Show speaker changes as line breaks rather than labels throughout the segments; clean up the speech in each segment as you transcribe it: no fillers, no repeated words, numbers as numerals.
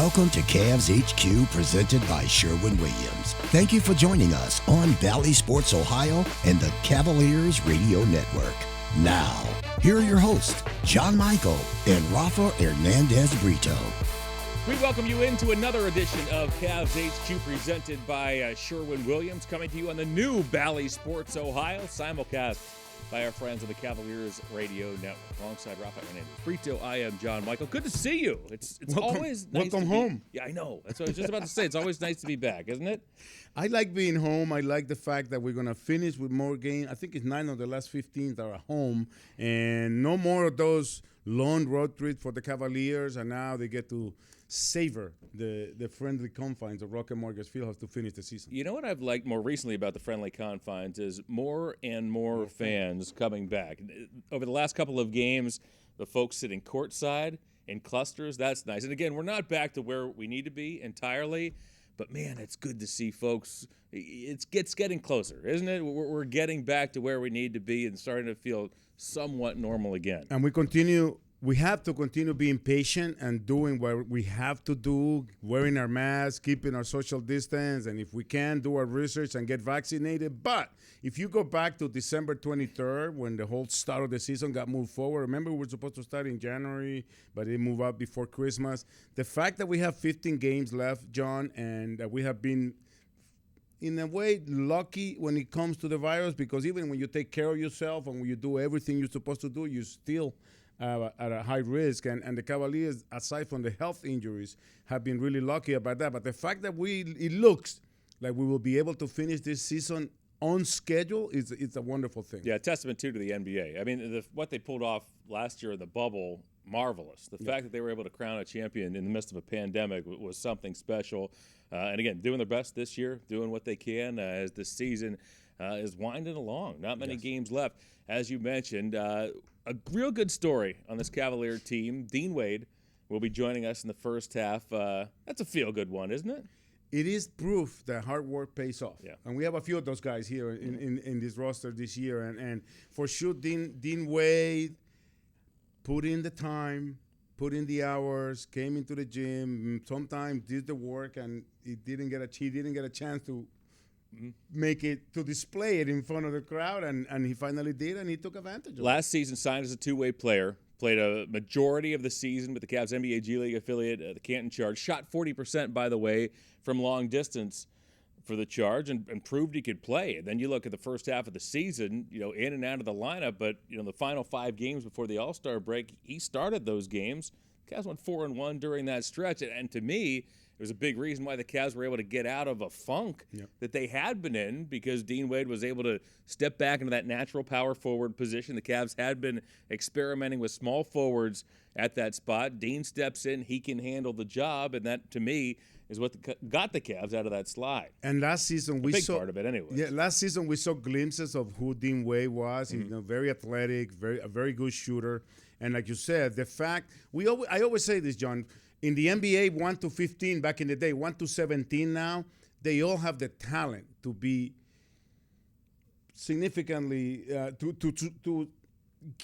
Welcome to CavsHQ, presented by Sherwin-Williams. Thank you for joining us on Valley Sports Ohio and the Cavaliers Radio Network. Now, here are your hosts, John Michael and Rafa Hernandez Brito.
We welcome you into another edition of CavsHQ, presented by Sherwin-Williams, coming to you on the new Valley Sports Ohio, simulcast by our friends of the Cavaliers Radio Network. Alongside Rafa Hernandez Brito, I am John Michael. Good to see you. It's always nice
welcome home.
Yeah, I know. That's what I was just about to say. It's always nice to be back, isn't it?
I like being home. I like the fact that we're going to finish with more games. I think it's 9 of the last 15 that are at home. And no more of those long road trips for the Cavaliers. And now they get to savor the friendly confines of Rocket Mortgage Fieldhouse to finish the season.
You know what I've liked more recently about the friendly confines is more and more fans coming back. Over the last couple of games, the folks sitting courtside in clusters, that's nice. And again, we're not back to where we need to be entirely, but man, it's good to see folks. It's getting closer, isn't it? We're getting back to where we need to be and starting to feel somewhat normal again.
And we have to continue being patient and doing what we have to do, wearing our masks, keeping our social distance, and if we can, do our research and get vaccinated. But if you go back to December 23rd, when the whole start of the season got moved forward, remember we were supposed to start in January, but it moved up before Christmas. The fact that we have 15 games left, John, and that we have been in a way lucky when it comes to the virus, because even when you take care of yourself and when you do everything you're supposed to do, you still at a high risk, and the Cavaliers, aside from the health injuries, have been really lucky about that. But the fact that it looks like we will be able to finish this season on schedule it's a wonderful thing.
Yeah, testament to the NBA. I mean, what they pulled off last year in the bubble, marvelous. The fact that they were able to crown a champion in the midst of a pandemic was something special. And again, doing their best this year, doing what they can as the season is winding along. Not many games left. As you mentioned, a real good story on this Cavalier team. Dean Wade will be joining us in the first half. That's a feel-good one, isn't it?
It is proof that hard work pays off.
Yeah.
And we have a few of those guys here in this roster this year. And for sure, Dean Wade put in the time, put in the hours, came into the gym, sometimes did the work, and he didn't get a chance to make it, to display it in front of the crowd, and he finally did, and he took advantage of it.
Last season, signed as a two-way player, played a majority of the season with the Cavs NBA G League affiliate, the Canton Charge. Shot 40%, by the way, from long distance for the Charge, and proved he could play. And then you look at the first half of the season, in and out of the lineup, but the final 5 games before the All-Star break, he started those games. Cavs went 4-1 during that stretch, and to me, it was a big reason why the Cavs were able to get out of a funk that they had been in, because Dean Wade was able to step back into that natural power forward position. The Cavs had been experimenting with small forwards at that spot. Dean steps in, he can handle the job, and that, to me, is what got the Cavs out of that slide.
And last season we saw
part of it anyway.
Yeah, last season we saw glimpses of who Dean Wade was. He's very athletic, a very good shooter, and like you said, the fact I always say this, John. In the NBA, 1 to 15 back in the day, 1 to 17 now, they all have the talent to be significantly to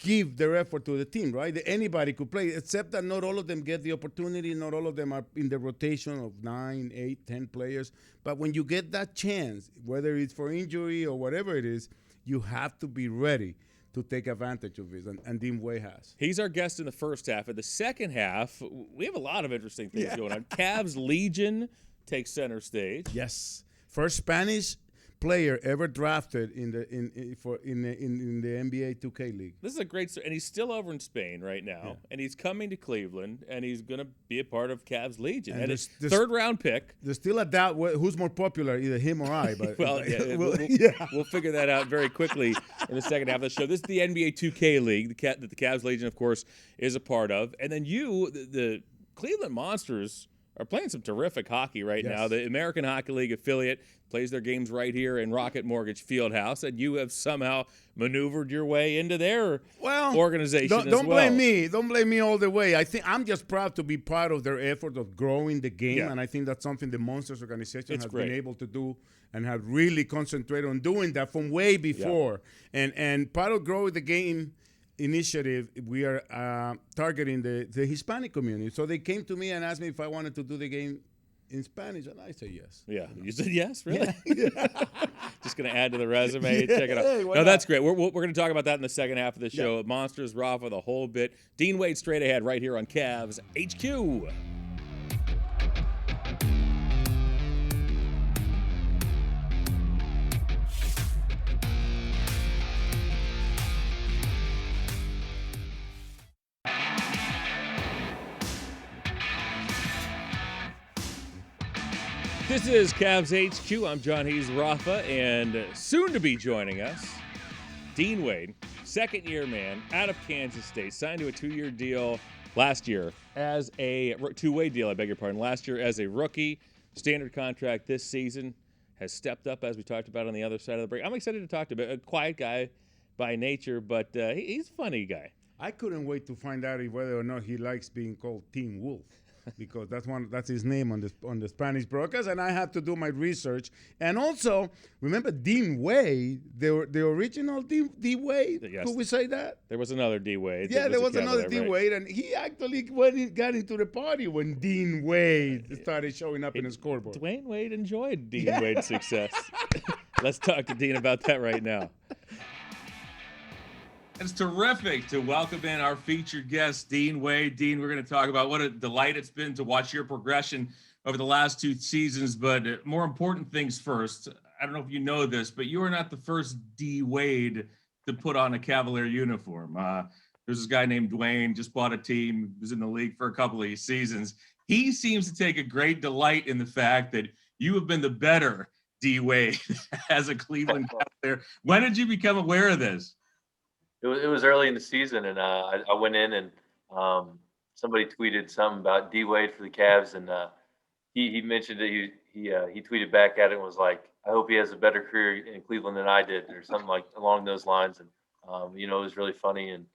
give their effort to the team, right? Anybody could play, except that not all of them get the opportunity. Not all of them are in the rotation of 9, 8, 10 players. But when you get that chance, whether it's for injury or whatever it is, you have to be ready to take advantage of it, and Dean Wade has.
He's our guest in the first half. In the second half, we have a lot of interesting things going on. Cavs Legion takes center stage.
Yes, first Spanish player ever drafted in the NBA 2K League.
This is a great story, and he's still over in Spain right now, and he's coming to Cleveland, and he's going to be a part of Cavs Legion. And his third-round pick.
There's still a doubt who's more popular, either him or I. But
well, we'll figure that out very quickly in the second half of the show. This is the NBA 2K League that the Cavs Legion, of course, is a part of. And then the Cleveland Monsters are playing some terrific hockey right now. The American Hockey League affiliate plays their games right here in Rocket Mortgage Fieldhouse, and you have somehow maneuvered your way into their organization as well.
Don't blame me. Don't blame me all the way. I think I'm just proud to be part of their effort of growing the game, and I think that's something the Monsters organization has been able to do and have really concentrated on doing that from way before. And part of growing the game initiative, we are targeting the Hispanic community. So they came to me and asked me if I wanted to do the game in Spanish, and I said yes.
Yeah, you said yes, really?
Yeah.
Just going to add to the resume. Check it out.
Hey, why
No,
not?
that's great. We're going to talk about that in the second half of the show. Monsters, Rafa, the whole bit. Dean Wade straight ahead right here on Cavs HQ. This is Cavs HQ. I'm John Hayes Rafa, and soon to be joining us, Dean Wade, second-year man out of Kansas State, signed to a 2-year deal last year as a two-way deal. I beg your pardon. Last year as a rookie, standard contract this season, has stepped up as we talked about on the other side of the break. I'm excited to talk to him. A quiet guy by nature, but he's a funny guy.
I couldn't wait to find out whether or not he likes being called Teen Wolf, because that's his name on the Spanish broadcast, and I had to do my research. And also, remember Dean Wade, the original D Wade?
Yes.
Could we say that?
There was another D Wade.
Yeah, there was another D
right?
Wade, and he actually got into the party when Dean Wade started showing up in the scoreboard.
Dwayne Wade enjoyed Dean Wade's success. Let's talk to Dean about that right now. It's terrific to welcome in our featured guest, Dean Wade. Dean, we're going to talk about what a delight it's been to watch your progression over the last 2 seasons, but more important things first. I don't know if you know this, but you are not the first D Wade to put on a Cavalier uniform. There's this guy named Dwayne, just bought a team, was in the league for a couple of seasons. He seems to take a great delight in the fact that you have been the better D Wade as a Cleveland Cavalier. When did you become aware of this?
It was early in the season, and I went in and somebody tweeted something about D Wade for the Cavs, and he mentioned that he tweeted back at it and was like, "I hope he has a better career in Cleveland than I did," or something like along those lines. And it was really funny, and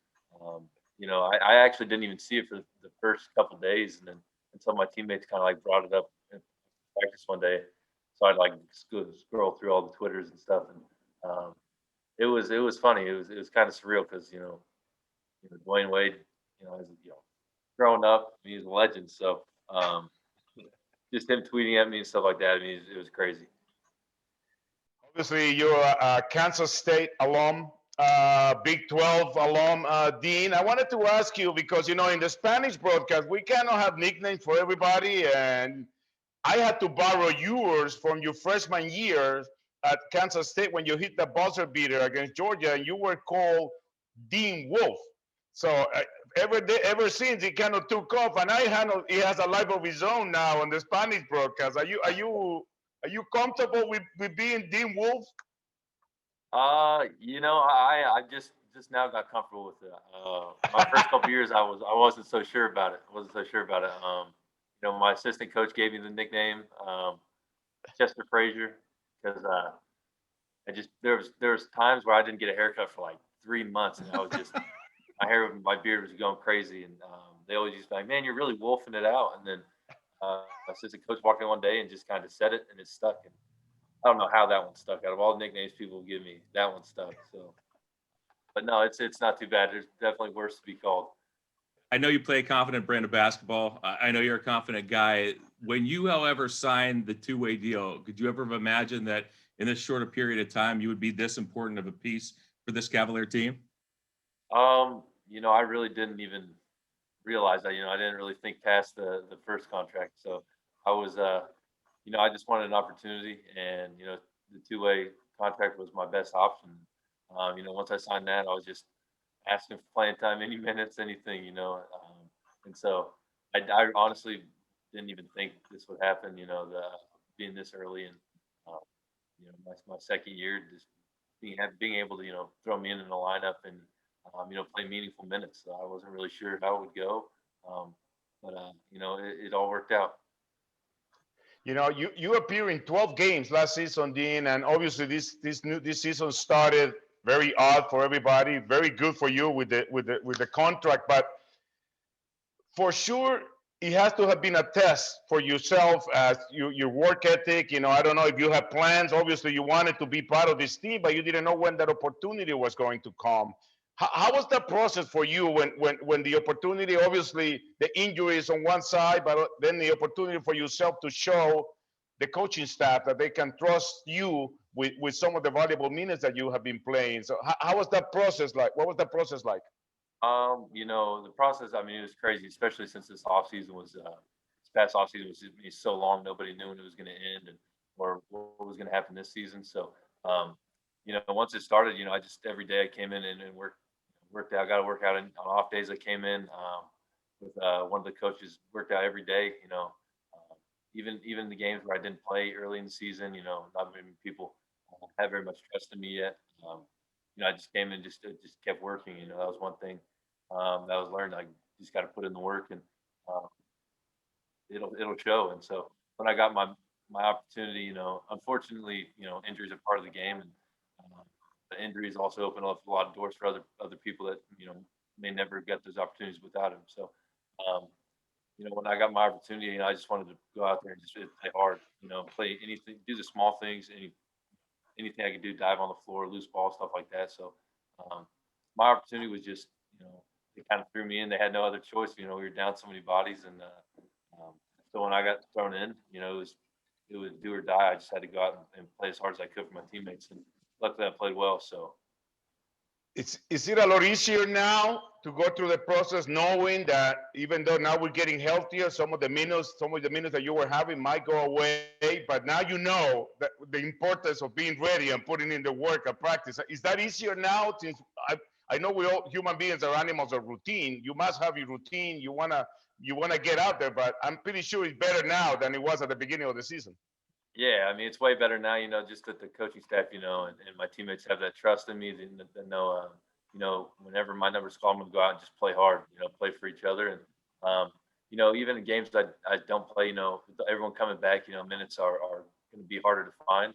I actually didn't even see it for the first couple of days, and then until my teammates kind of like brought it up in practice one day, so I'd like scroll through all the Twitters and stuff, and it was funny. It was kind of surreal because Dwayne Wade, as growing up, he's a legend. So just him tweeting at me and stuff like that. I mean, it was crazy.
Obviously, you're a Kansas State alum, Big 12 alum, Dean. I wanted to ask you because in the Spanish broadcast we cannot have nicknames for everybody, and I had to borrow yours from your freshman year at Kansas State when you hit the buzzer beater against Georgia, and you were called Dean Wolf. So ever since, he kind of took off, and he has a life of his own now on the Spanish broadcast. Are you comfortable with being Dean Wolf?
I just now got comfortable with it. My first couple of years, I wasn't so sure about it. My assistant coach gave me the nickname Chester Frazier, because there was times where I didn't get a haircut for like 3 months, and I was just my beard was going crazy, and they always used to be like, "Man, you're really wolfing it out." And then my assistant coach walked in one day and just kind of said it, and it stuck. And I don't know how that one stuck. Out of all the nicknames people give me, that one stuck. So, but no, it's not too bad. There's definitely worse to be called.
I know you play a confident brand of basketball. I know you're a confident guy. When you, however, signed the two-way deal, could you ever have imagined that in this shorter period of time you would be this important of a piece for this Cavalier team?
I really didn't even realize that. I didn't really think past the first contract. So I was, I just wanted an opportunity, and the two-way contract was my best option. Once I signed that, I was just asking for playing time, any minutes, anything, and so I honestly didn't even think this would happen, being this early, and my second year, just being able to throw me in the lineup and play meaningful minutes. So I wasn't really sure how it would go, but it all worked out.
You appear in 12 games last season, Dean, and obviously this season started very odd for everybody. Very good for you with the contract, but for sure it has to have been a test for yourself as your work ethic. I don't know if you have plans. Obviously, you wanted to be part of this team, but you didn't know when that opportunity was going to come. How was that process for you when the opportunity, obviously the injury is on one side, but then the opportunity for yourself to show the coaching staff that they can trust you with some of the valuable minutes that you have been playing. So how was that process like? What was that process like?
The process, I mean, it was crazy, especially since this past offseason was so long, nobody knew when it was going to end and or what was going to happen this season. So, once it started, I just every day I came in and worked out. Got to work out on off days. I came in with one of the coaches, worked out every day. Even the games where I didn't play early in the season, not many people have very much trust in me yet. I just came in, just kept working. That was one thing that was learned. I just got to put in the work, and um, it'll show. And so when I got my opportunity, unfortunately, injuries are part of the game, and um, the injuries also open up a lot of doors for other people that may never get those opportunities without him. So, um, when I got my opportunity, I just wanted to go out there and just play hard. Play anything, do the small things, anything I could do, dive on the floor, loose ball, stuff like that. So, um, my opportunity was just, they kind of threw me in. They had no other choice. We were down so many bodies, and so when I got thrown in, it was do or die. I just had to go out and play as hard as I could for my teammates, and luckily I played well. So
Is it a lot easier now to go through the process knowing that even though now we're getting healthier, some of the minutes that you were having might go away, but now you know that the importance of being ready and putting in the work at practice. Is that easier now? Since I know we all human beings are animals of routine. You must have your routine. You wanna get out there, but I'm pretty sure it's better now than it was at the beginning of the season.
yeah, I mean it's way better now. Just that the coaching staff, and my teammates have that trust in me. They know, whenever my number's called, I'm gonna go out and just play hard. Play for each other, and even in games I don't play, with everyone coming back, minutes are going to be harder to find.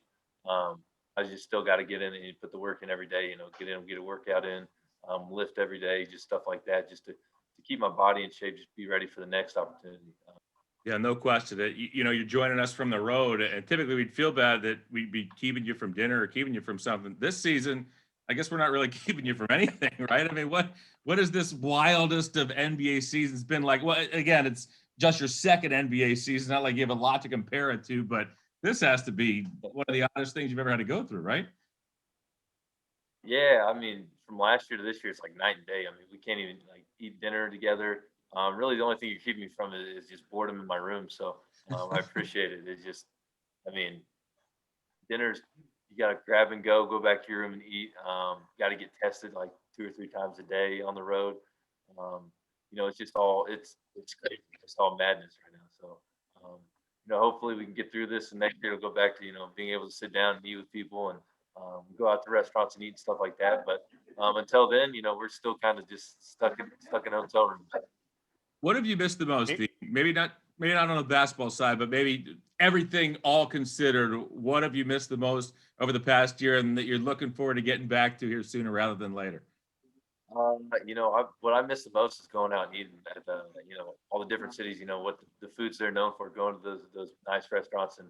I just still got to get in and put the work in every day. Get in, get a workout in, lift every day, just stuff like that, just to keep my body in shape, just be ready for the next opportunity.
Yeah, no question. That you're joining us from the road, and typically we'd feel bad that we'd be keeping you from dinner or keeping you from something. This season, I guess we're not really keeping you from anything, right? I mean, what is this wildest of NBA seasons been like? Well, again, it's just your second NBA season, not like you have a lot to compare it to, but this has to be one of the oddest things you've ever had to go through, right?
Yeah, I mean, from last year to this year, it's like night and day. I mean, we can't even like eat dinner together. Really, the only thing you're keeping me from is just boredom in my room. So I appreciate it. It's just, I mean, dinners you got to grab and go back to your room and eat. Got to get tested like 2 or 3 times a day on the road. Um, it's just it's crazy. It's all madness right now. So hopefully we can get through this, and next year we'll go back to being able to sit down and meet with people and go out to restaurants and eat and stuff like that. But until then, we're still kind of just stuck in hotel rooms.
What have you missed the most, Steve? Maybe not on the basketball side, but maybe everything all considered. What have you missed the most over the past year, and that you're looking forward to getting back to here sooner rather than later?
What I miss the most is going out and eating at all the different cities. What the foods they're known for, going to those nice restaurants and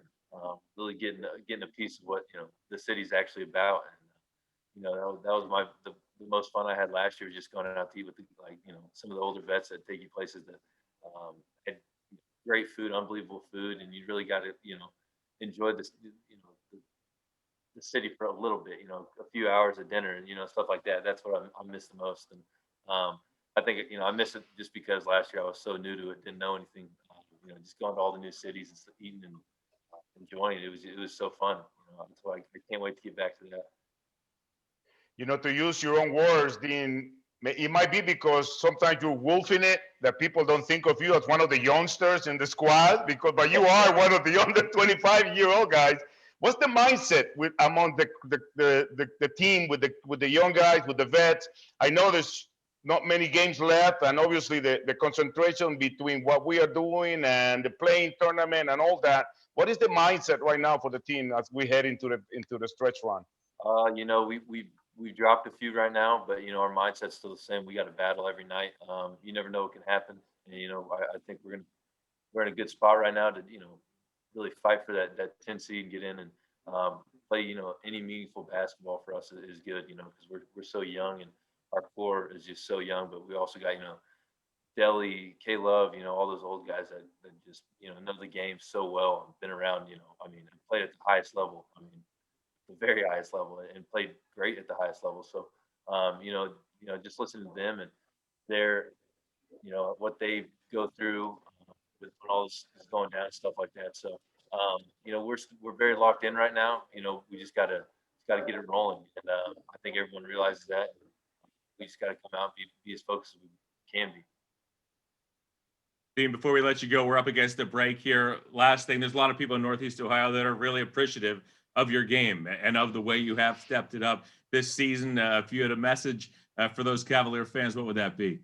really getting a piece of what the city's actually about. And that was the most fun I had last year, was just going out to eat with some of the older vets that take you places that had great food, unbelievable food, and you really got to enjoy this the city for a little bit, a few hours of dinner and stuff like that. That's what I miss the most. And I think I miss it just because last year I was so new to it, didn't know anything. Just going to all the new cities and eating and enjoying it. It was so fun. So I can't wait to get back to that.
To use your own words, Dean, it might be because sometimes you're wolfing it, that people don't think of you as one of the youngsters in the squad, but you are one of the under 25-year-old guys. What's the mindset among the team with the young guys, with the vets? I know there's not many games left, and obviously the concentration between what we are doing and the playing tournament and all that. What is the mindset right now for the team as we head into the stretch run?
We dropped a few right now, but our mindset's still the same. We got to battle every night. You never know what can happen, and I think we're in a good spot right now to really fight for that 10 seed and get in and play any meaningful basketball for us is good. Because we're so young, and our core is just so young, but we also got, Deli, K Love, all those old guys that just, know the game so well and been around, I mean, and played at the highest level. I mean, the very highest level and played great at the highest level. So, just listening to them and their, what they go through with when all this is going down and stuff like that. So, we're very locked in right now. We just gotta get it rolling, and I think everyone realizes that. We just gotta come out and be as focused as we can be.
Dean, before we let you go, we're up against the break here. Last thing, there's a lot of people in Northeast Ohio that are really appreciative of your game and of the way you have stepped it up this season. If you had a message for those Cavalier fans, what would that be?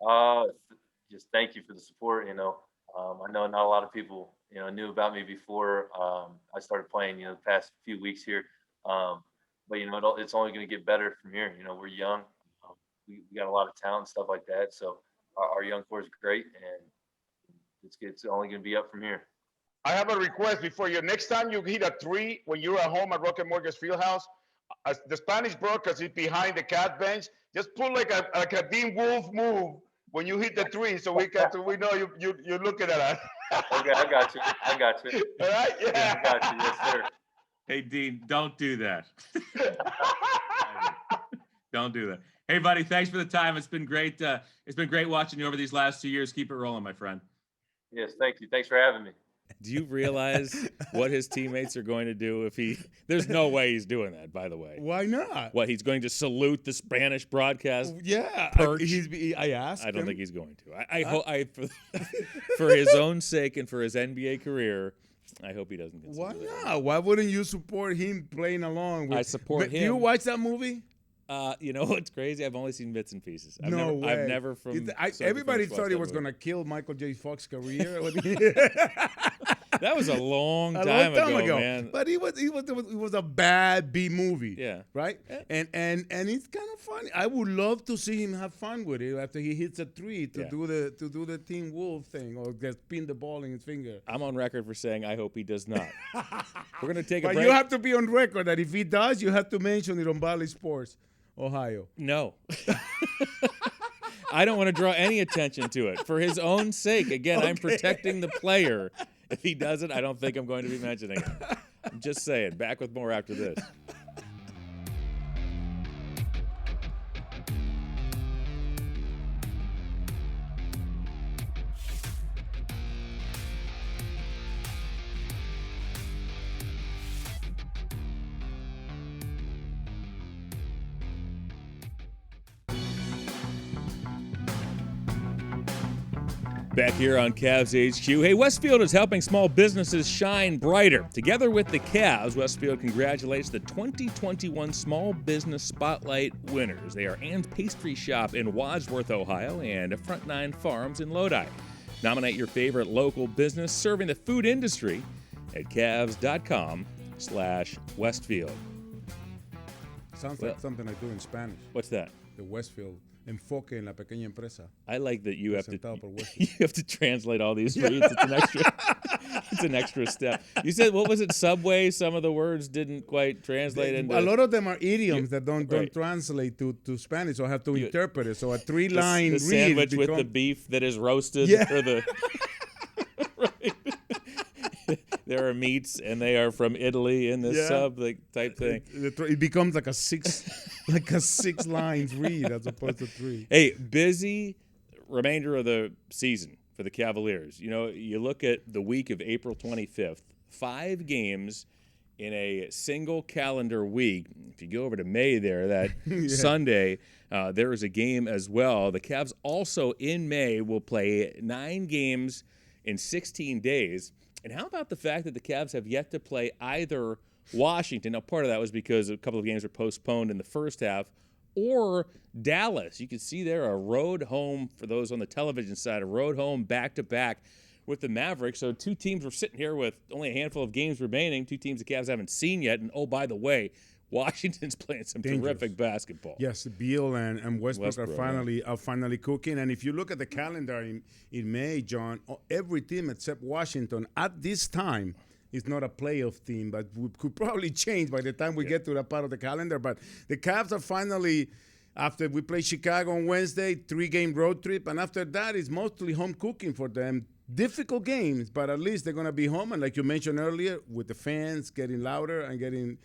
Uh, just thank you for the support. I know not a lot of people, knew about me before I started playing. The past few weeks here, but it's only going to get better from here. We're young. We got a lot of talent and stuff like that. So our young core is great, and it's only going to be up from here.
I have a request before you. Next time you hit a three when you're at home at Rocket Mortgage Fieldhouse, the Spanish broadcast is behind the cat bench. Just pull like a Dean Wolf move when you hit the three, so we know you're looking at us.
Okay, I got you.
All right, yeah.
I got you. Yes, sir.
Hey, Dean, don't do that. Don't do that. Hey, buddy, thanks for the time. It's been great. It's been great watching you over these last 2 years. Keep it rolling, my friend.
Yes, thank you. Thanks for having me.
Do you realize what his teammates are going to do if he? There's no way he's doing that. By the way,
Why not?
what he's going to salute the Spanish broadcast?
Yeah,
Perch.
I asked.
I don't
him.
think he's going to. I hope for his own sake and for his NBA career, I hope he doesn't.
Why
consider that.
not? Why wouldn't you support him playing along? With,
I support
Do you
him.
watch that movie?
You know what's crazy? I've only seen bits and pieces. I've
No way.
I've never from.
Everybody thought he was going to kill Michael J. Fox's career.
That was a long time ago, man.
But it was a bad B movie.
Yeah.
Right?
Yeah.
And it's kind of funny. I would love to see him have fun with it after he hits a three to do the Team Wolf thing or just pin the ball in his finger.
I'm on record for saying I hope he does not. We're going to take a
But
break.
you have to be on record that if he does, you have to mention it on Valley Sports, Ohio.
No. I don't want to draw any attention to it. For his own sake, again, I'm protecting the player. If he does it, I don't think I'm going to be mentioning it. I'm just saying. Back with more after this. Back here on CavsHQ. Hey, Westfield is helping small businesses shine brighter. Together with the Cavs, Westfield congratulates the 2021 Small Business Spotlight winners. They are Ann's Pastry Shop in Wadsworth, Ohio, and Front Nine Farms in Lodi. Nominate your favorite local business serving the food industry at Cavs.com/Westfield.
Sounds like something I do in Spanish.
What's that?
The Westfield. Enfoque en la pequeña empresa.
I like that you have to
Westfield.
you have to translate all these reads. It's an extra step. You said, what was it? Subway. Some of the words didn't quite translate into.
A lot of them are idioms that don't translate to Spanish, so I have to interpret it. So a three-line
the
read
sandwich with the beef that is roasted, or the right. There are meats, and they are from Italy in this sub type thing.
It becomes like a six lines read as opposed to three.
Hey, busy remainder of the season for the Cavaliers. You look at the week of April 25th, 5 games in a single calendar week. If you go over to May there, that Sunday, there is a game as well. The Cavs also in May will play 9 games in 16 days. And how about the fact that the Cavs have yet to play either Washington? Now, part of that was because a couple of games were postponed in the first half, or Dallas. You can see there a road home for those on the television side, a road home back-to-back with the Mavericks. So 2 teams were sitting here with only a handful of games remaining, 2 teams the Cavs haven't seen yet. And, oh, by the way, Washington's playing some terrific basketball.
Yes, Beal and Westbrook are finally cooking. And if you look at the calendar in May, John, every team except Washington at this time is not a playoff team, but could probably change by the time we get to that part of the calendar. But the Cavs are finally After we play Chicago on Wednesday, 3-game road trip. And after that, it's mostly home cooking for them. Difficult games, but at least they're going to be home. And like you mentioned earlier, with the fans getting louder and getting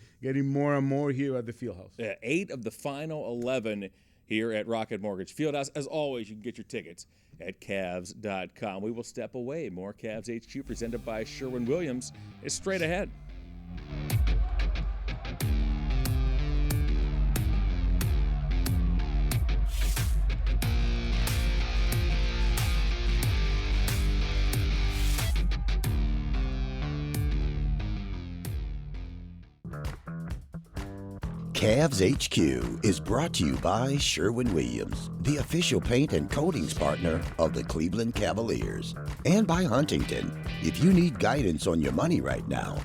more and more here at the Fieldhouse.
Yeah, 8 of the final 11 here at Rocket Mortgage Fieldhouse. As always, you can get your tickets at Cavs.com. We will step away. More Cavs HQ presented by Sherwin-Williams is straight ahead.
Cavs HQ is brought to you by Sherwin-Williams, the official paint and coatings partner of the Cleveland Cavaliers, and by Huntington. If you need guidance on your money right now,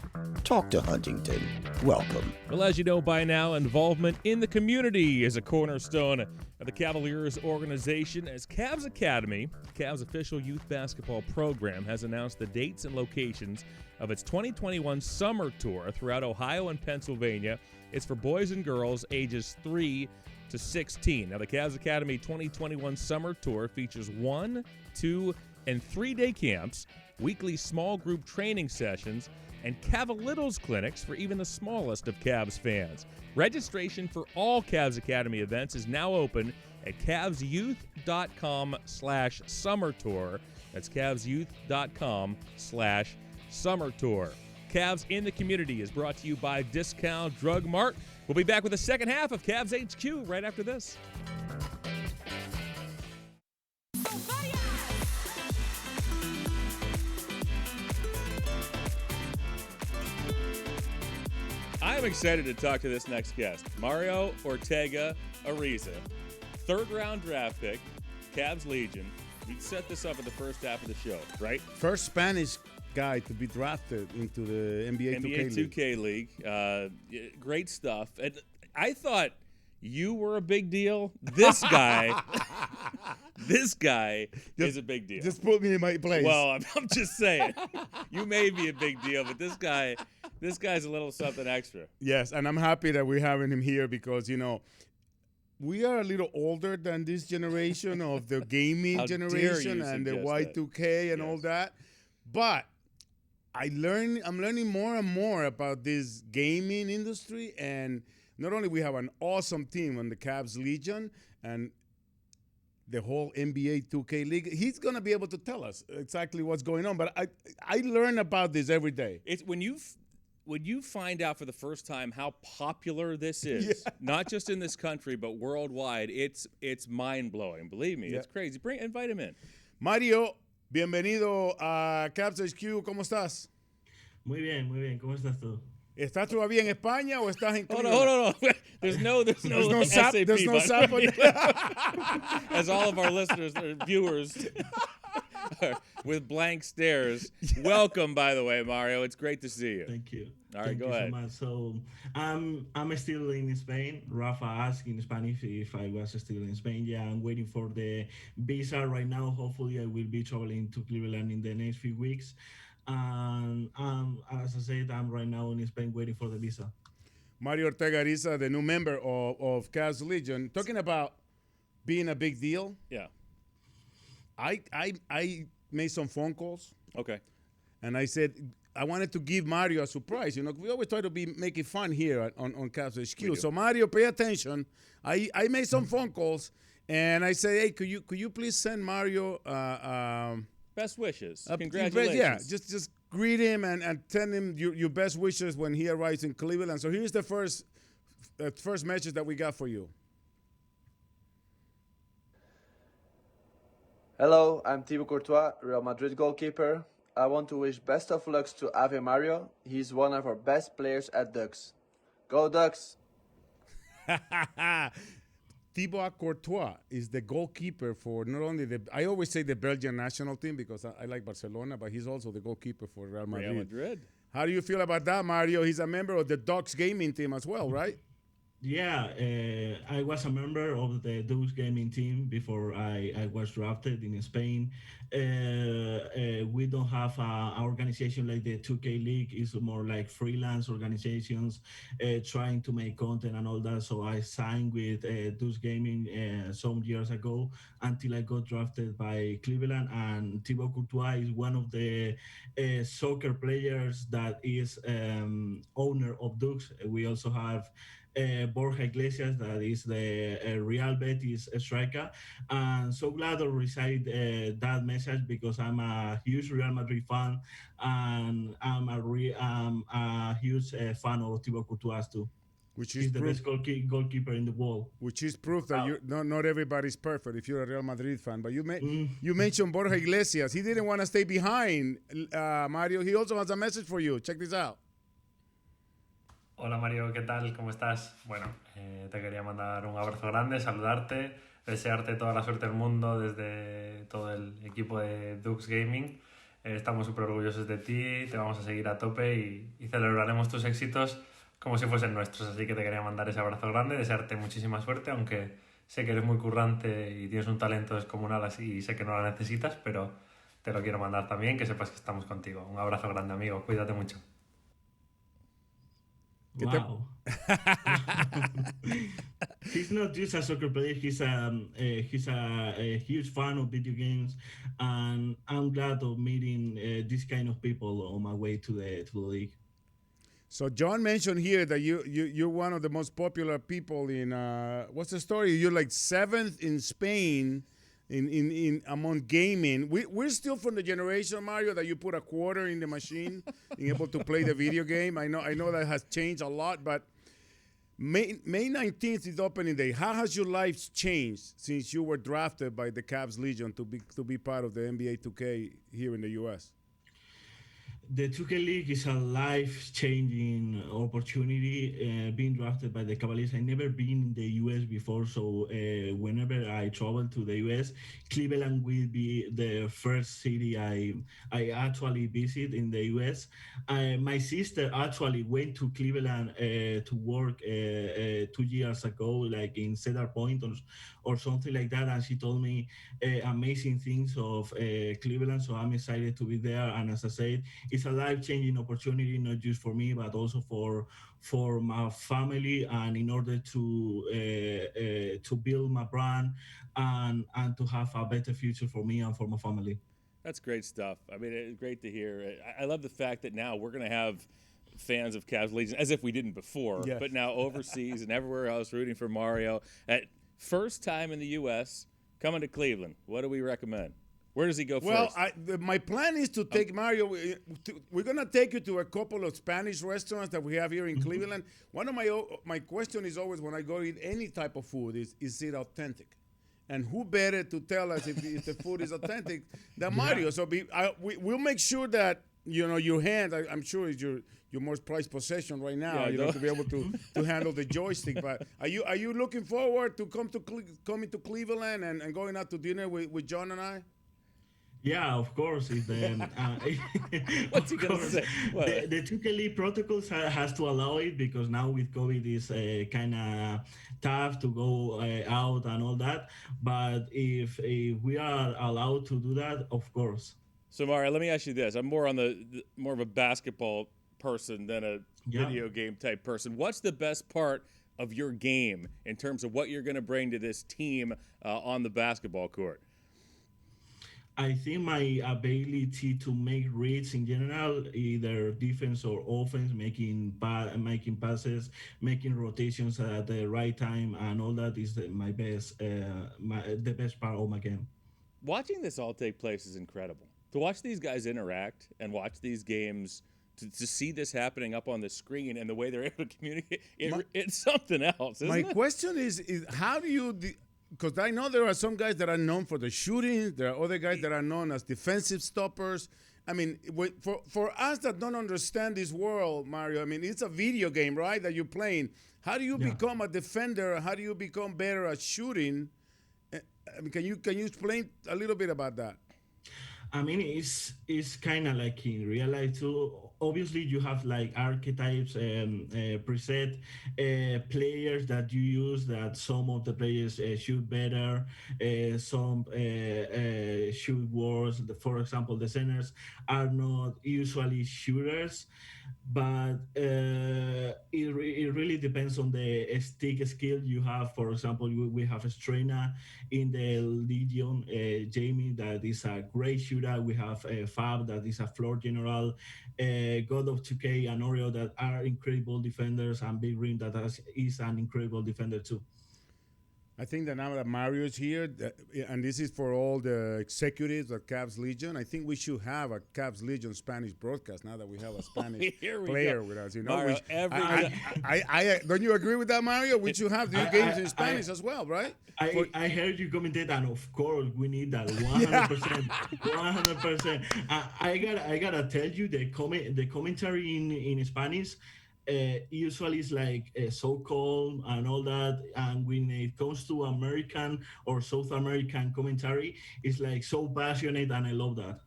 talk to Huntington. Welcome.
Well, as you know by now, involvement in the community is a cornerstone of the Cavaliers organization. As Cavs Academy, Cavs official youth basketball program, has announced the dates and locations of its 2021 summer tour throughout Ohio and Pennsylvania. It's for boys and girls ages 3 to 16. Now, the Cavs Academy 2021 summer tour features 1, 2, and 3-day camps, weekly small group training sessions, and Cavaliers clinics for even the smallest of Cavs fans. Registration for all Cavs Academy events is now open at cavsyouth.com/summer tour. That's cavsyouth.com/summer tour. Cavs in the Community is brought to you by Discount Drug Mart. We'll be back with the second half of Cavs HQ right after this. I'm excited to talk to this next guest, Mario Ortega Ariza, third-round draft pick, Cavs Legion. We set this up at the first half of the show, right?
First Spanish guy to be drafted into the NBA
2K League. Great stuff. And I thought you were a big deal. This guy, is a big deal.
Just put me in my place.
Well, I'm just saying, you may be a big deal, but this guy's a little something extra.
Yes, and I'm happy that we're having him here because, you know, we are a little older than this generation of the gaming generation and the Y2K and all that. But I'm learning more and more about this gaming industry, and not only we have an awesome team on the Cavs Legion and the whole NBA 2K League, he's going to be able to tell us exactly what's going on. But I learn about this every day.
It's when you find out for the first time how popular this is, not just in this country but worldwide, it's mind-blowing. Believe me, it's crazy. Invite him in.
Mario, bienvenido a Cavs HQ. ¿Cómo estás?
Muy bien. ¿Cómo estás tú?
¿Estás todavía en España o estás en Cleveland?
Hold on. There's no SAP
There's no SAP.
As all of our listeners or viewers with blank stares. Welcome, by the way, Mario. It's great to see you.
Thank you.
All right, go ahead.
So much. So I'm still in Spain. Rafa asked in Spanish if I was still in Spain. Yeah, I'm waiting for the visa right now. Hopefully, I will be traveling to Cleveland in the next few weeks. And as I said, I'm right now in Spain waiting for the visa.
Mario Ortega Ariza, the new member of Cavs Legion, talking about being a big deal.
Yeah.
I made some phone calls.
Okay.
And I said I wanted to give Mario a surprise. You know, we always try to be making fun here on Cavs HQ. So Mario, pay attention. I made some phone calls, and I said, hey, could you please send Mario
best wishes. Congratulations.
Yeah, just greet him and tell him your best wishes when he arrives in Cleveland. So here's the first message that we got for you.
Hello, I'm Tibo Courtois, Real Madrid goalkeeper. I want to wish best of luck to Ave Mario. He's one of our best players at Ducks. Go Ducks!
Tibo Courtois is the goalkeeper for not only I always say the Belgian national team because I like Barcelona, but he's also the goalkeeper for Real Madrid.
Real Madrid.
How do you feel about that, Mario? He's a member of the Ducks gaming team as well, right?
Yeah, I was a member of the Dukes gaming team before I was drafted in Spain. We don't have an organization like the 2K League. It's more like freelance organizations trying to make content and all that. So I signed with Dukes Gaming some years ago until I got drafted by Cleveland. And Tibo Courtois is one of the soccer players that is owner of Dukes. We also have Borja Iglesias, that is the Real Betis striker. And so glad to receive that message because I'm a huge Real Madrid fan and I'm a huge fan of Thibaut Courtois too.
Which is
He's the
proof.
best goalkeeper in the world.
Which is proof that you not everybody's perfect if you're a Real Madrid fan. But you mentioned Borja Iglesias. He didn't want to stay behind, Mario. He also has a message for you. Check this out.
Hola Mario, ¿qué tal? ¿Cómo estás? Bueno, te quería mandar un abrazo grande, saludarte, desearte toda la suerte del mundo desde todo el equipo de Dukes Gaming. Estamos súper orgullosos de ti, te vamos a seguir a tope y celebraremos tus éxitos como si fuesen nuestros. Así que te quería mandar ese abrazo grande, desearte muchísima suerte, aunque sé que eres muy currante y tienes un talento descomunal así y sé que no la necesitas, pero te lo quiero mandar también, que sepas que estamos contigo. Un abrazo grande, amigo, cuídate mucho.
Wow. He's not just a soccer player. He's a huge fan of video games, and I'm glad of meeting this kind of people on my way to the league.
So John mentioned here that you're one of the most popular people in what's the story? You're like 7th in Spain in among gaming. We're still from the generation, Mario, that you put a quarter in the machine being able to play the video game. I know that has changed a lot, but May 19th is opening day. How has your life changed since you were drafted by the Cavs Legion to be part of the NBA 2K here in the US?
The 2K League is a life-changing opportunity. Being drafted by the Cavaliers, I never been in the US before, so whenever I travel to the US, Cleveland will be the first city I actually visit in the US. My sister actually went to Cleveland to work 2 years ago, like in Cedar Point or something like that, and she told me amazing things of Cleveland. So I'm excited to be there, and as I said, it's a life-changing opportunity, not just for me, but also for my family, and in order to build my brand and to have a better future for me and for my family.
That's great stuff. I mean, it's great to hear. I love the fact that now we're going to have fans of Cavs Legion, as if we didn't before,
yes.
But now overseas and everywhere else rooting for Mario. At first time in the U.S., coming to Cleveland, what do we recommend? Where does he go first?
Well, my plan is to take Mario. We're going to take you to a couple of Spanish restaurants that we have here in Cleveland. One of my question is always when I go eat any type of food is it authentic? And who better to tell us if the food is authentic than Mario? So we'll make sure that your hand. I'm sure is your most prized possession right now. To be able to handle the joystick. But are you looking forward to coming to Cleveland and going out to dinner with John and I?
Yeah, of course. What's
he going to say?
The 2K League protocols has to allow it because now with COVID is kind of tough to go out and all that. But if we are allowed to do that, of course.
So Mario, let me ask you this: I'm more on more of a basketball person than a video game type person. What's the best part of your game in terms of what you're going to bring to this team on the basketball court?
I think my ability to make reads in general, either defense or offense, making passes, making rotations at the right time, and all that is the best part of my game.
Watching this all take place is incredible. To watch these guys interact and watch these games, to see this happening up on the screen and the way they're able to communicate, it's something else.
My question is how do you? Because I know there are some guys that are known for the shooting. There are other guys that are known as defensive stoppers. I mean, for us that don't understand this world, Mario, I mean, it's a video game, right, that you're playing. How do you become a defender? How do you become better at shooting? I mean, can you explain a little bit about that?
I mean, it's kind of like in real life too. obviously you have like archetypes, preset players that you use, that some of the players shoot better, some shoot worse. For example, the centers are not usually shooters, but it really depends on the stick skill you have. For example, we have Strena in the Legion, Jamie, that is a great shooter. We have Fab, that is a floor general, God of 2K and Oreo, that are incredible defenders, and Big Ring, that is an incredible defender too.
I think that now that Mario is here, and this is for all the executives at Cavs Legion, I think we should have a Cavs Legion Spanish broadcast now that we have a Spanish player with us. You know,
Mario,
don't you agree with that, Mario? We should have these games in Spanish as well, right?
I heard you commented, and of course we need that 100%. 100%. I gotta tell you, the commentary in Spanish usually is like so calm and all that, and when it comes to American or South American commentary, it's like so passionate, and I love that.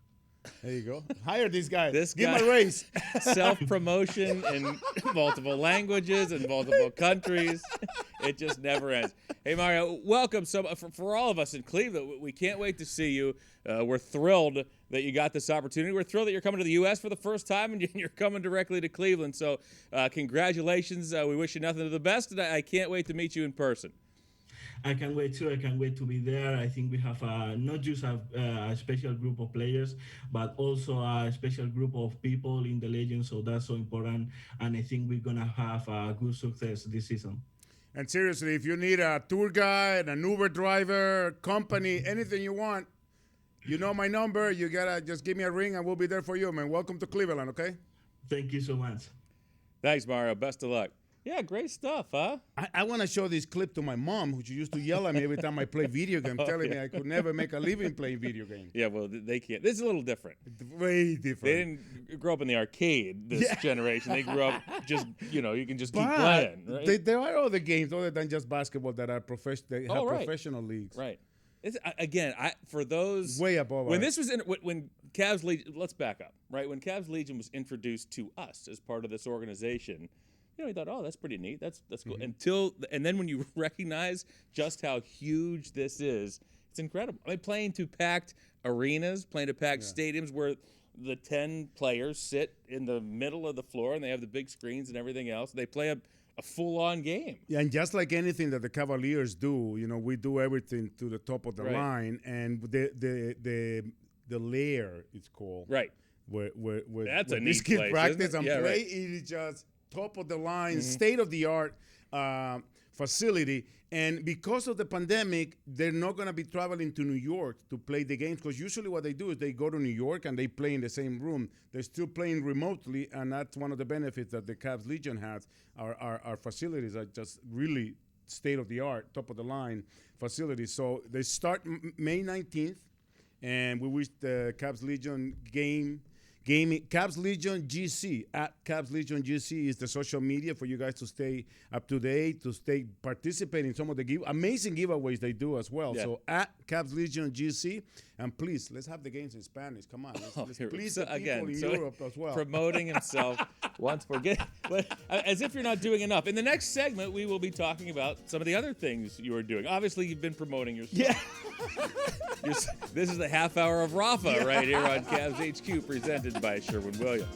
There you go. Hire this guy.
Give
him a raise.
Self-promotion in multiple languages and multiple countries. It just never ends. Hey, Mario, welcome. So for all of us in Cleveland, we can't wait to see you. We're thrilled that you got this opportunity. We're thrilled that you're coming to the U.S. for the first time, and you're coming directly to Cleveland. So congratulations. We wish you nothing but the best, and I can't wait to meet you in person.
I can't wait too. I can't wait to be there. I think we have not just a special group of players, but also a special group of people in the Legion. So that's so important. And I think we're going to have a good success this season.
And seriously, if you need a tour guide, an Uber driver, company, anything you want, you know my number. You got to just give me a ring and we'll be there for you, man. Welcome to Cleveland, okay?
Thank you so much.
Thanks, Mario. Best of luck. Yeah, great stuff, huh?
I want to show this clip to my mom, who used to yell at me every time I play video games, telling me I could never make a living playing video games.
Yeah, well, they can't. This is a little different.
Way different.
They didn't grow up in the arcade, this generation. They grew up just, you can just keep playing, right?
There are other games other than just basketball that are professional leagues.
Right. It's, again, for those...
Way above
when this was when Cavs Legion... Let's back up, right? When Cavs Legion was introduced to us as part of this organization... we thought, oh, that's pretty neat. That's cool. And then when you recognize just how huge this is, it's incredible. I mean, playing to packed arenas, playing to packed stadiums where the 10 players sit in the middle of the floor and they have the big screens and everything else. They play a full-on game.
Yeah, and just like anything that the Cavaliers do, we do everything to the top of the line, and the layer it's called.
Right.
Where
that's
where
a
these
neat
kids
place,
practice and play.
Right.
It is just top of the line, state of the art facility. And because of the pandemic, they're not going to be traveling to New York to play the games, because usually what they do is they go to New York and they play in the same room. They're still playing remotely, and that's one of the benefits that the Cavs Legion has. Our facilities are just really state of the art, top of the line facilities. So they start May 19th, and we wish the Cavs Legion gaming. Cavs Legion GC, at Cavs Legion GC is the social media for you guys to stay up to date, to stay participating in some of the amazing giveaways they do as well. Yeah. So at Cavs Legion GC, and please, let's have the games in Spanish. Come on, let's please the people in Europe as well.
Promoting himself once again, as if you're not doing enough. In the next segment, we will be talking about some of the other things you are doing. Obviously, you've been promoting yourself.
Yeah.
This is the half hour of Rafa right here on CavsHQ, presented by Sherwin-Williams.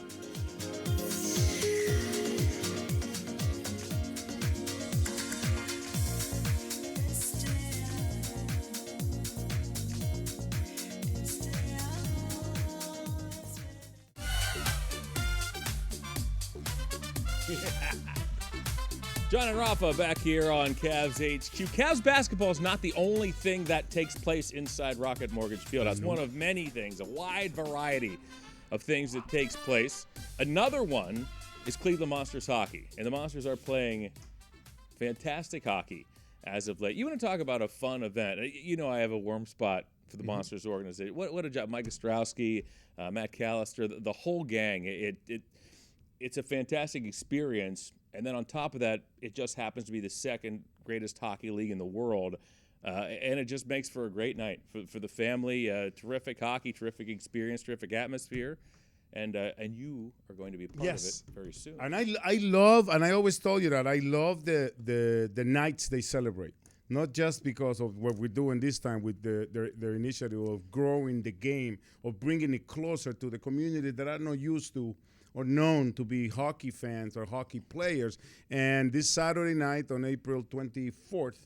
John and Rafa back here on CavsHQ. Cavs basketball is not the only thing that takes place inside Rocket Mortgage Fieldhouse. One of many things, a wide variety of things that takes place. Another one is Cleveland Monsters hockey, and the Monsters are playing fantastic hockey as of late. You want to talk about a fun event? I have a warm spot for the Monsters organization. What a job. Mike Ostrowski, Matt Callister, the whole gang. It's a fantastic experience. And then on top of that, it just happens to be the second greatest hockey league in the world. And it just makes for a great night for the family. Terrific hockey, terrific experience, terrific atmosphere. and you are going to be a part of it very soon.
And I love, and I always told you that I love the nights they celebrate. Not just because of what we're doing this time with their initiative of growing the game, of bringing it closer to the community that are not used to or known to be hockey fans or hockey players. And this Saturday night on April 24th,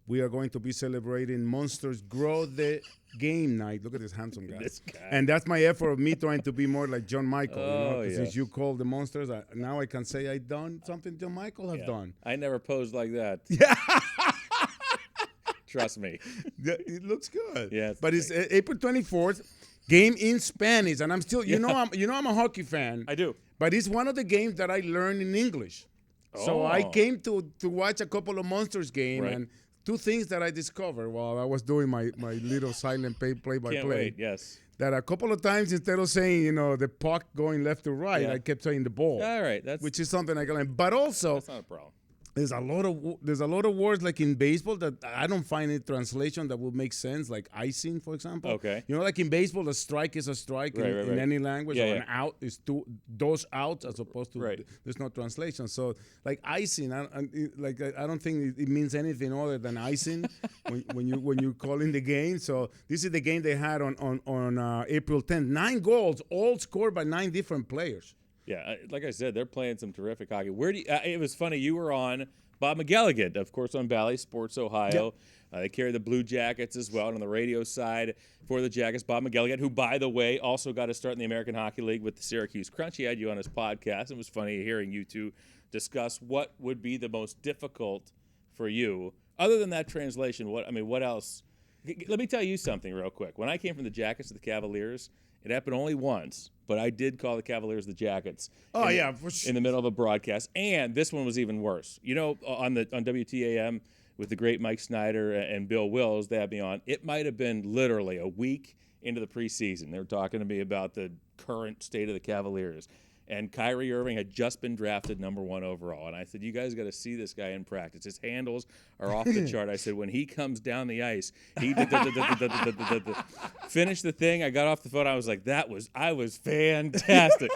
we are going to be celebrating Monsters Grow the Game Night. Look at this handsome guy.
This guy.
And that's my effort of me trying to be more like John Michael.
Oh,
Because
yes.
as you call the Monsters, now I can say I done something John Michael have done.
I never posed like that.
Yeah.
Trust me.
It looks good.
Yeah,
but it's April 24th, game in Spanish, and I'm still, I'm a hockey fan.
I do.
But it's one of the games that I learned in English. So I
Oh.
came to watch a couple of Monsters game,
Right.
and two things that I discovered while I was doing my little silent play-by-play.
Can't wait. Yes.
That a couple of times, instead of saying, the puck going left to right,
Yeah.
I kept saying the ball.
All right.
Which is something I can learn. But also,
that's not a problem.
there's a lot of words like in baseball that I don't find a translation that would make sense, like icing, for example.
Okay.
Like in baseball, a strike is a strike in any language, or an out is those outs as opposed to there's no translation. So like icing, I don't think it means anything other than icing when you call in the game. So this is the game they had on April 10th. 9 goals, all scored by 9 different players.
Yeah, like I said, they're playing some terrific hockey. Where do you, it was funny, you were on Bob McGilligan, of course, on Bally Sports Ohio. Yep. They carry the Blue Jackets as well. And on the radio side for the Jackets, Bob McGilligan, who, by the way, also got a start in the American Hockey League with the Syracuse Crunch. He had you on his podcast. It was funny hearing you two discuss what would be the most difficult for you. Other than that translation, what else? Let me tell you something real quick. When I came from the Jackets to the Cavaliers, it happened only once, but I did call the Cavaliers the Jackets.
Oh, yeah, for sure.
In the middle of a broadcast. And this one was even worse. On WTAM with the great Mike Snyder and Bill Wills, they had me on. It might have been literally a week into the preseason. They were talking to me about the current state of the Cavaliers. And Kyrie Irving had just been drafted number 1 overall. And I said, you guys got to see this guy in practice. His handles are off the chart. I said, when he comes down the ice, he finished the thing. I got off the phone. I was like, I was fantastic.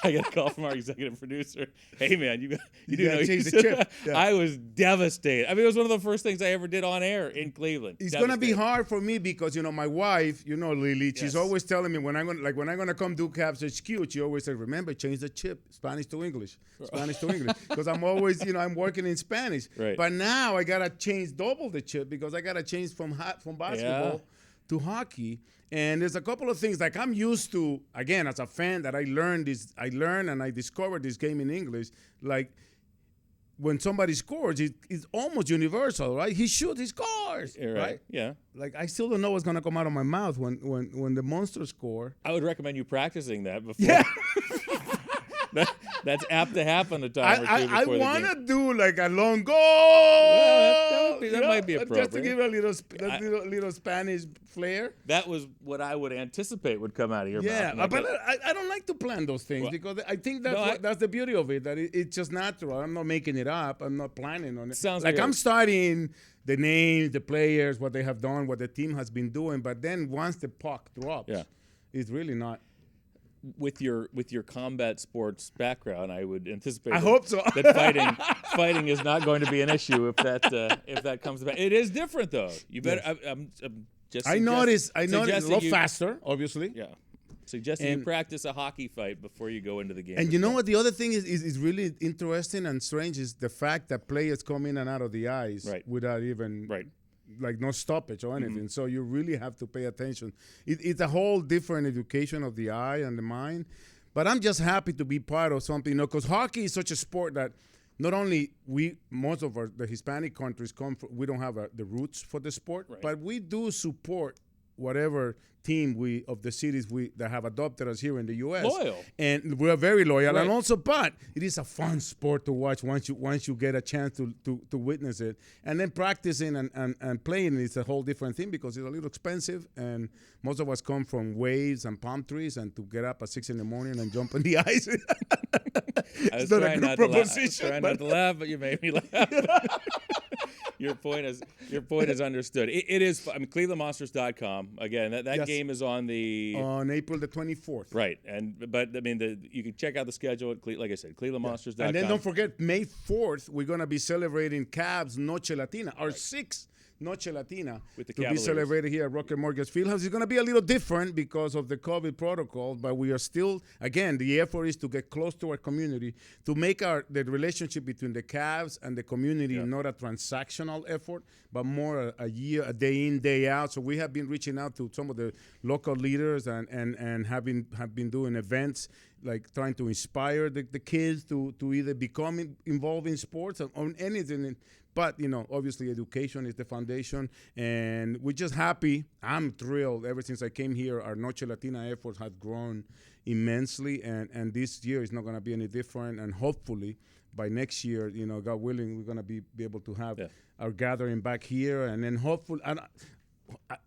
I got a call from our executive producer. Hey, man, you do know
change the chip. Yeah.
I was devastated. It was one of the first things I ever did on air in Cleveland.
It's gonna be hard for me because my wife, Lily, she's
Yes.
always telling me when I'm gonna come do CavsHQ, she always says, remember, change the chip, Spanish to English, because I'm always I'm working in Spanish.
Right.
But now I gotta change double the chip because I gotta change from basketball to hockey. And there's a couple of things like I'm used to, again, as a fan, that I learned and I discovered this game in English. Like when somebody scores, it's almost universal, right? He shoots, he scores, right?
Yeah.
Like I still don't know what's gonna come out of my mouth when the Monsters score.
I would recommend you practicing that before.
Yeah.
That's apt to happen a time or two before
I
the
want
game.
to do like a long goal.
Well, that might be appropriate.
Just to give a little Spanish flair.
That was what I would anticipate would come out of your mouth.
Yeah, but I don't like to plan those things because I think that's the beauty of it, that it's just natural. I'm not making it up. I'm not planning on it.
Sounds
like
like
I'm studying the names, the players, what they have done, what the team has been doing. But then once the puck drops, it's really not.
With your combat sports background, I would anticipate.
I hope so.
That fighting is not going to be an issue if that comes about. It is different though. You better.
Yes.
I'm just.
I noticed a
suggesting
lot faster, obviously.
Yeah. Suggesting you practice a hockey fight before you go into the game.
And you know what? The other thing is really interesting and strange is the fact that players come in and out of the ice without even like no stoppage or anything. So you really have to pay attention. It's a whole different education of the eye and the mind. But I'm just happy to be part of something, because hockey is such a sport that not only most of the Hispanic countries we don't have the roots for the sport, but we do support whatever team of the cities that have adopted us here in the U.S.
Loyal.
And we are very loyal.
Right.
And also, but it is a fun sport to watch once you get a chance to witness it. And then practicing and playing is a whole different thing because it's a little expensive. And most of us come from waves and palm trees, and to get up at 6 a.m. and jump on the ice.
I was trying not to laugh, but you made me laugh. Your point is understood. It is. I mean, ClevelandMonsters.com. Again, that
Yes.
game is on
April the 24th.
right. But I mean, you can check out the schedule at like I said, ClevelandMonsters.com.
And then don't forget, May 4th, we're going to be celebrating Cavs Noche Latina, our sixth Noche Latina,
With the
to be
Cavaliers.
celebrated here at Rocket Mortgage Fieldhouse. It's going to be a little different because of the COVID protocol, but we are still, again, the effort is to get close to our community, to make the relationship between the Cavs and the community not a transactional effort, but more a day in, day out. So we have been reaching out to some of the local leaders and have been doing events, like trying to inspire the kids to either become involved in sports or anything. But, obviously education is the foundation, and we're just happy. I'm thrilled. Ever since I came here, our Noche Latina efforts have grown immensely, and this year is not going to be any different. And hopefully by next year, God willing, we're going to be able to have our gathering back here. And then hopefully,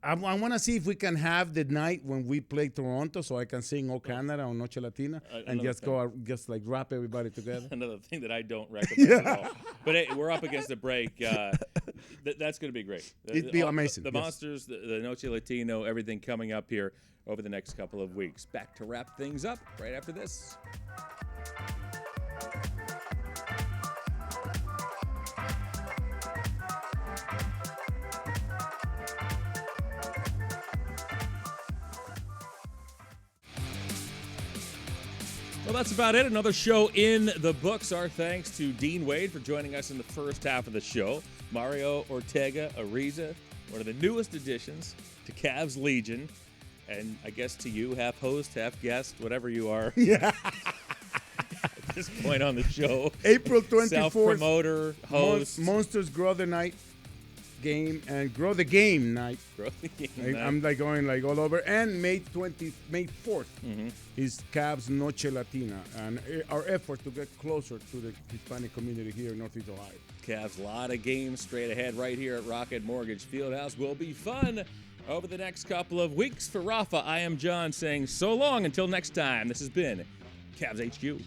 I want to see if we can have the night when we play Toronto, so I can sing "O Canada" on Noche Latina and just like wrap everybody together.
Another thing that I don't recommend at all. But hey, we're up against the break. That's going to be great.
It'd be amazing.
The Monsters, the Noche Latino, everything coming up here over the next couple of weeks. Back to wrap things up right after this. Well, that's about it. Another show in the books. Our thanks to Dean Wade for joining us in the first half of the show. Mario Ortega, Ariza, one of the newest additions to Cavs Legion. And I guess to you, half host, half guest, whatever you are.
Yeah.
At this point on the show.
April 24th.
Self-promoter, host.
Monsters Grow the Night game and Grow the Game night.
Grow the Game night.
I'm like going like all over. And May 4th is Cavs Noche Latina, and our effort to get closer to the Hispanic community here in Northeast Ohio.
Cavs, a lot of games straight ahead right here at Rocket Mortgage Fieldhouse. Will be fun over the next couple of weeks. For Rafa, I am John saying so long until next time. This has been CavsHQ.